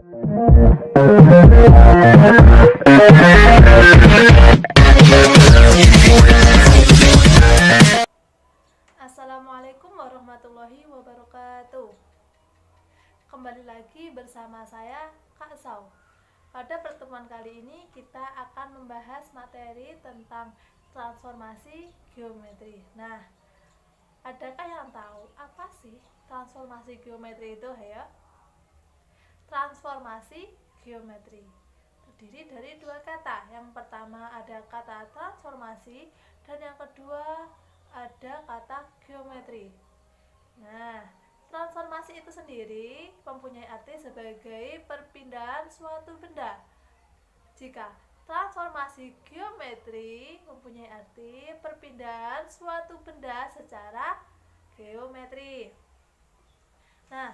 Assalamualaikum warahmatullahi wabarakatuh. Kembali lagi bersama saya Kak Sau. Pada pertemuan kali ini kita akan membahas materi tentang transformasi geometri. Nah, adakah yang tahu apa sih transformasi geometri itu ya? Transformasi geometri terdiri dari dua kata. Yang pertama ada kata transformasi dan yang kedua ada kata geometri. Nah, transformasi itu sendiri mempunyai arti sebagai perpindahan suatu benda. Jika transformasi geometri mempunyai arti perpindahan suatu benda secara geometri. Nah,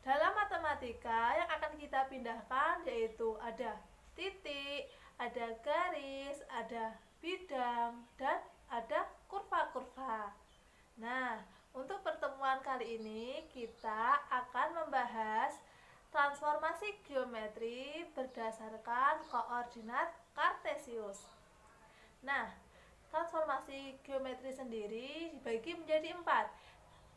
dalam matematika yang akan kita pindahkan yaitu ada titik, ada garis, ada bidang, dan ada kurva-kurva. Nah, untuk pertemuan kali ini kita akan membahas transformasi geometri berdasarkan koordinat kartesius. Nah, transformasi geometri sendiri dibagi menjadi 4.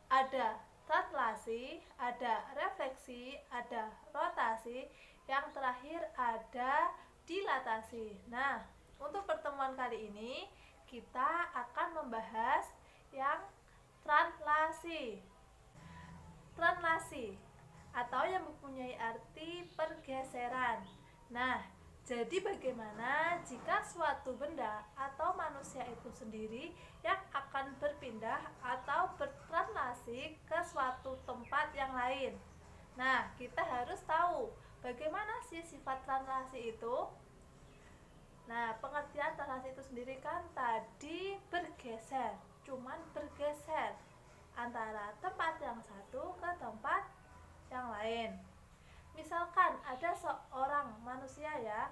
Ada translasi, ada refleksi, ada rotasi, yang terakhir ada dilatasi. Nah, untuk pertemuan kali ini kita akan membahas yang translasi. Translasi atau yang mempunyai arti pergeseran. Nah, jadi bagaimana jika suatu benda atau manusia itu sendiri yang akan berpindah atau bertranslasi ke suatu tempat yang lain? Nah, kita harus tahu bagaimana sih sifat translasi itu. Nah, pengertian translasi itu sendiri kan tadi bergeser, cuman bergeser antara tempat yang satu ke tempat yang lain. Misalkan ada seorang manusia ya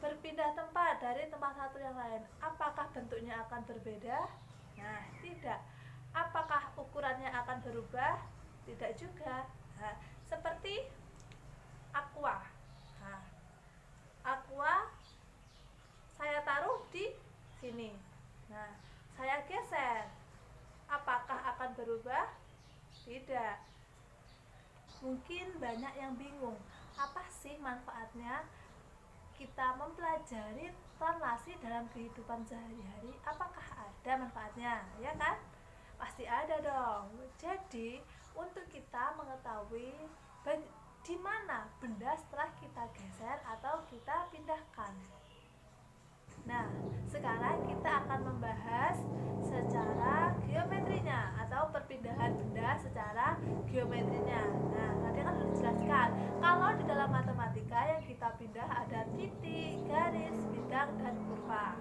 berpindah tempat dari tempat satu yang lain, apakah bentuknya akan berbeda? Nah, tidak. Apakah ukurannya akan berubah? Tidak juga. Nah, seperti aqua. Nah, aqua saya taruh di sini. Nah, saya geser. Apakah akan berubah? Tidak. Mungkin banyak yang bingung, apa sih manfaatnya kita mempelajari translasi dalam kehidupan sehari-hari? Apakah ada manfaatnya? Ya kan? Pasti ada dong. Jadi, untuk kita mengetahui di mana benda setelah kita geser atau kita pindahkan. Nah, sekarang kita akan membahas secara geometrinya atau perpindahan benda secara geometrinya. Nah, tadi kan sudah dijelaskan kalau di dalam matematika yang kita pindah ada titik, garis, bidang, dan kurva.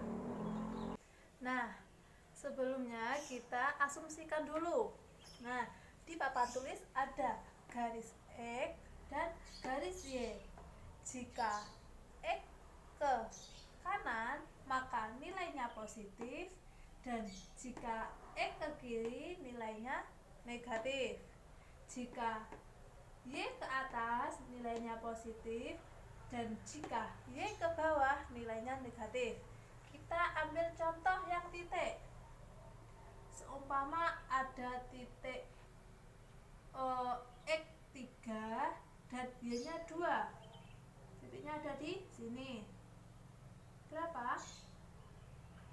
Nah, sebelumnya kita asumsikan dulu. Nah, di papan tulis ada garis X dan garis Y. Jika X ke kanan maka nilainya positif, dan jika X ke kiri nilainya negatif. Jika Y ke atas nilainya positif, dan jika Y ke bawah nilainya negatif. Kita ambil contoh yang titik. Seumpama ada titik X3 dan Y-nya 2. Titiknya ada di sini. Berapa?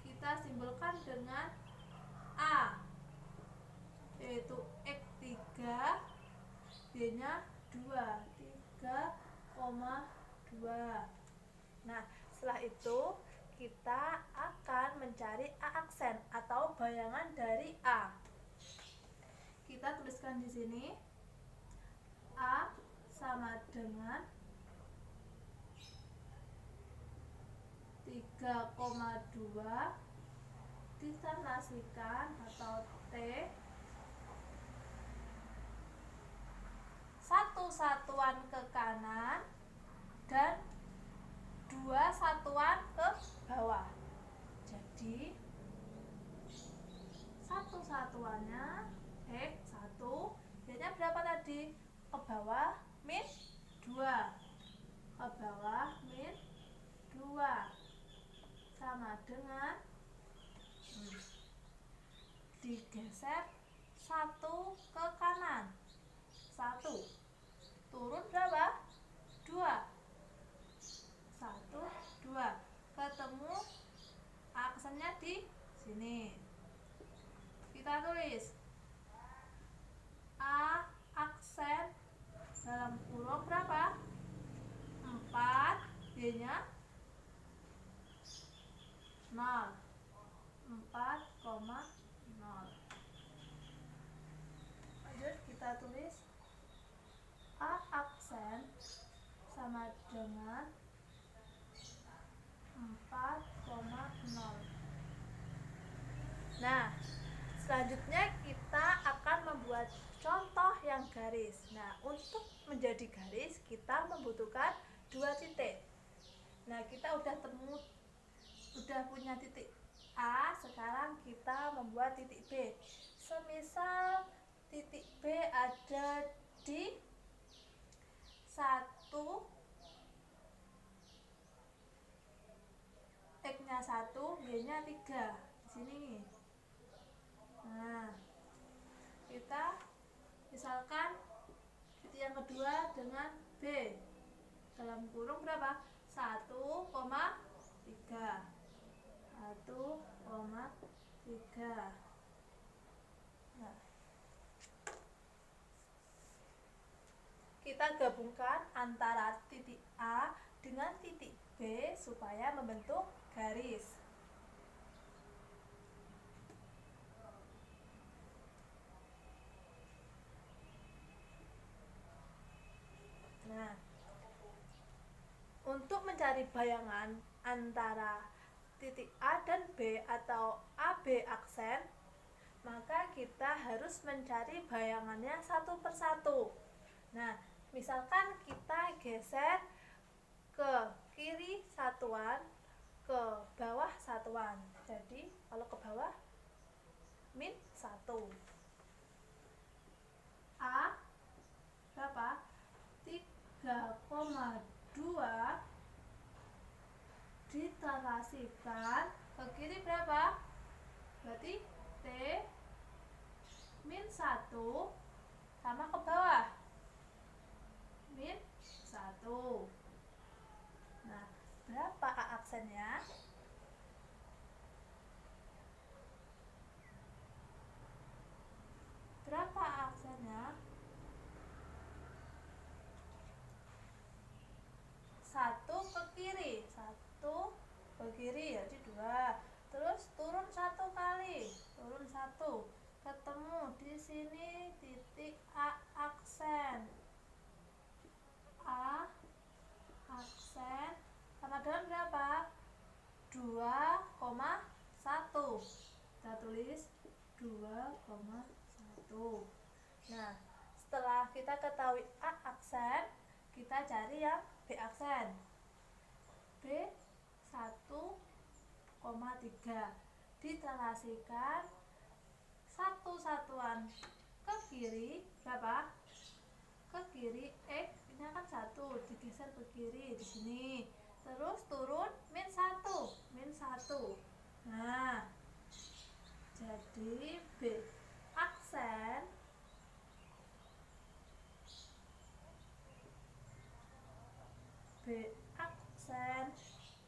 Kita simbolkan dengan A, yaitu X3, Y-nya 2, 3,2. Nah, setelah itu kita akan mencari A aksen atau bayangan dari A. Kita tuliskan di sini A sama dengan 3,2 ditranslasikan atau T 1 satuan ke kanan dan 2 satuan ke bawah. Jadi 1 satuannya X1, Y-nya berapa tadi? Ke bawah min 2. sama dengan digeser 1 ke kanan, 1 turun berapa? 2, 1, 2, ketemu aksennya di sini. Kita tulis A aksen dalam kurung berapa? 4, B nya 0, 4,0. Lanjut kita tulis A aksen sama dengan 4,0. Nah, selanjutnya kita akan membuat contoh yang garis. Nah, untuk menjadi garis kita membutuhkan 2 titik. Nah, kita udah punya titik A, sekarang kita membuat titik B. Semisal titik B ada di 1, X-nya 1, Y-nya 3 di sini. Nah, kita misalkan titik yang kedua dengan B dalam kurung berapa? 1,3. 1,3. Nah, kita gabungkan antara titik A dengan titik B supaya membentuk garis. Nah, untuk mencari bayangan antara titik A dan B atau AB aksen, maka kita harus mencari bayangannya satu persatu. Nah, misalkan kita geser ke kiri satuan, ke bawah satuan. Jadi kalau ke bawah -1. A berapa? 3,2 diterasikan ke kiri berapa? Berarti T -1 sama ke bawah -1. Nah, berapa A aksennya? Berapa A aksennya? 1 ke kiri, 1 ke kiri jadi 2. Terus turun 1 kali, turun 1. Ketemu di sini titik A aksen. A aksen sama dengan berapa? 2,1. Kita tulis 2,1. Nah, setelah kita ketahui A aksen, kita cari yang B aksen. B 1,3 diterasikan 1 satuan ke kiri berapa? Ke kiri X ini kan 1 digeser ke kiri di sini. Terus turun -1. Nah, jadi B aksen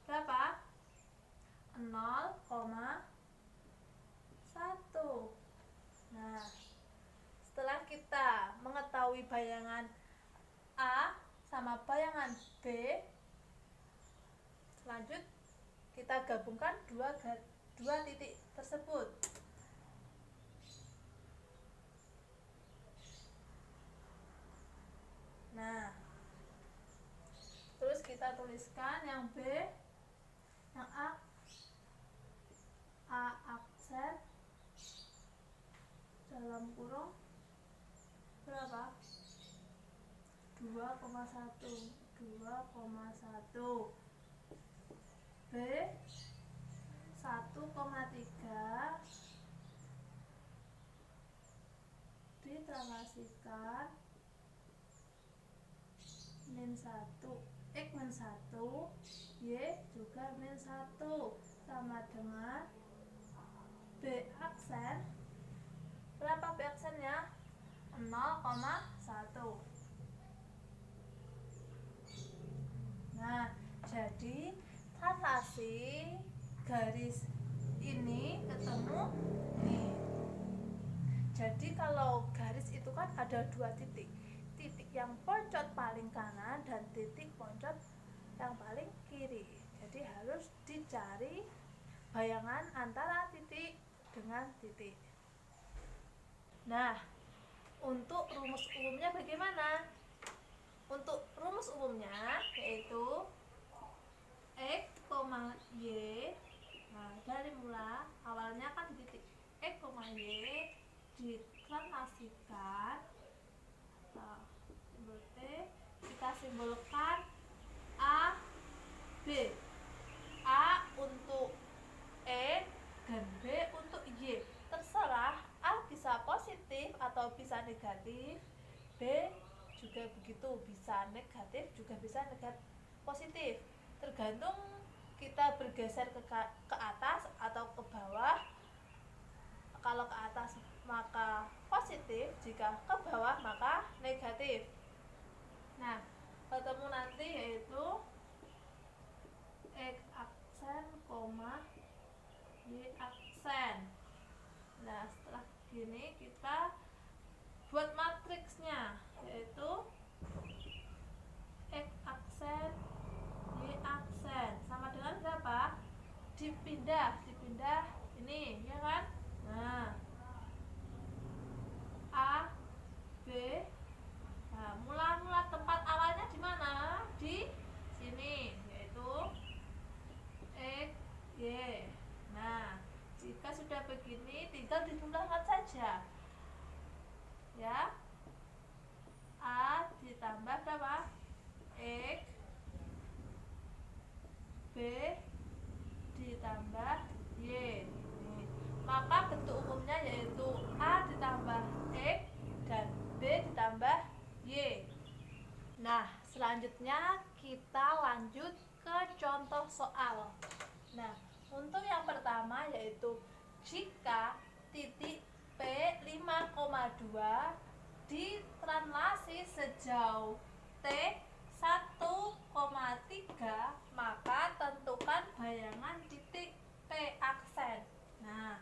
berapa? 0,1. Nah, setelah kita mengetahui bayangan A sama bayangan B, lanjut kita gabungkan dua titik tersebut. Nah, terus kita tuliskan yang B, yang A aksen dalam kurung berapa? 2,1. B 1,3 ditranslasikan -1, X -1, Y juga -1. sama dengan B aksen. Berapa B aksennya? 0,1. Nah, jadi translasi garis ini ketemu ini. Jadi kalau garis itu kan ada dua titik. Titik yang poncot paling kanan dan titik poncot yang paling kiri. Jadi harus dicari bayangan antara titik dengan titik. Nah, untuk rumus umumnya bagaimana? Untuk rumus umumnya yaitu X, Y. Nah, dari mula awalnya kan titik X, Y ditranslasikan simbol T, kita simbolkan A, B. A untuk E dan B untuk Y. Terserah, A bisa positif atau bisa negatif, B juga begitu, bisa negatif juga bisa positif, tergantung kita bergeser ke atas atau ke bawah. Kalau ke atas maka positif, jika ke bawah maka negatif. Nah, ketemu nanti yaitu X aksen, Y aksen. Nah, setelah gini kita buat matriksnya yaitu X aksen, Y aksen sama dengan berapa? Dipindah ini, ya kan? Nah, A, B. Nah, mula tempat awalnya di mana? Di sini, yaitu X, Y. Nah, jika sudah begini tinggal dijumlahkan saja. Ya. A ditambah berapa? X, B ditambah Y. Maka bentuk umumnya yaitu A ditambah X dan B ditambah Y. Nah, selanjutnya kita lanjut ke contoh soal. Nah, untuk yang pertama yaitu jika titik P 5,2 ditranslasi sejauh T 1,3, maka tentukan bayangan titik P aksen. Nah,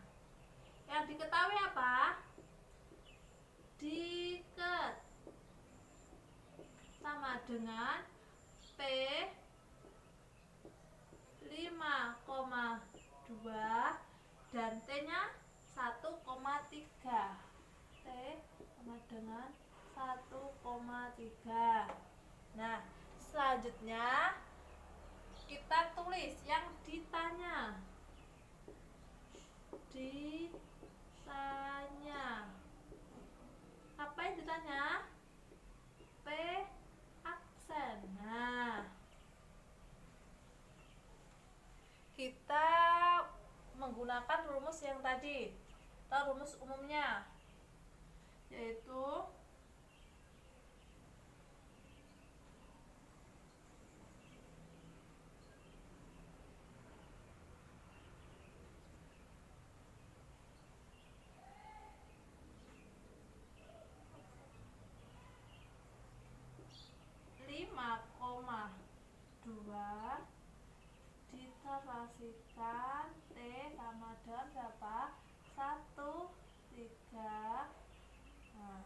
yang diketahui apa? Diket sama dengan P 5,2 dan T nya 1,3. T sama dengan 1,3. Nah, selanjutnya kita tulis yang ditanya. Apa yang ditanya? P aksen. Nah, kita menggunakan rumus yang tadi atau rumus umumnya yaitu ditranslasikan T sama dengan berapa? 1,3. Nah,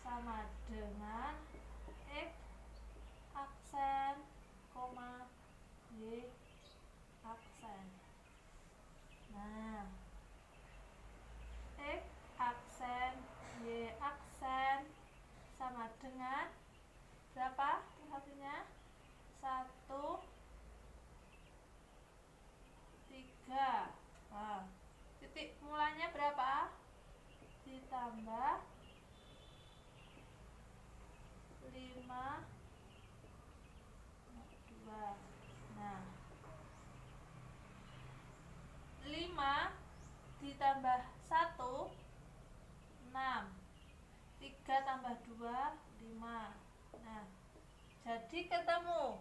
sama dengan X aksen, Y aksen. Nah, X aksen, Y aksen sama dengan berapa? Hasilnya 1,3. Nah, titik mulanya berapa? Ditambah 5,2. Nah, 5 ditambah 1, 6. 3 tambah 2, 5. Nah, jadi ketemu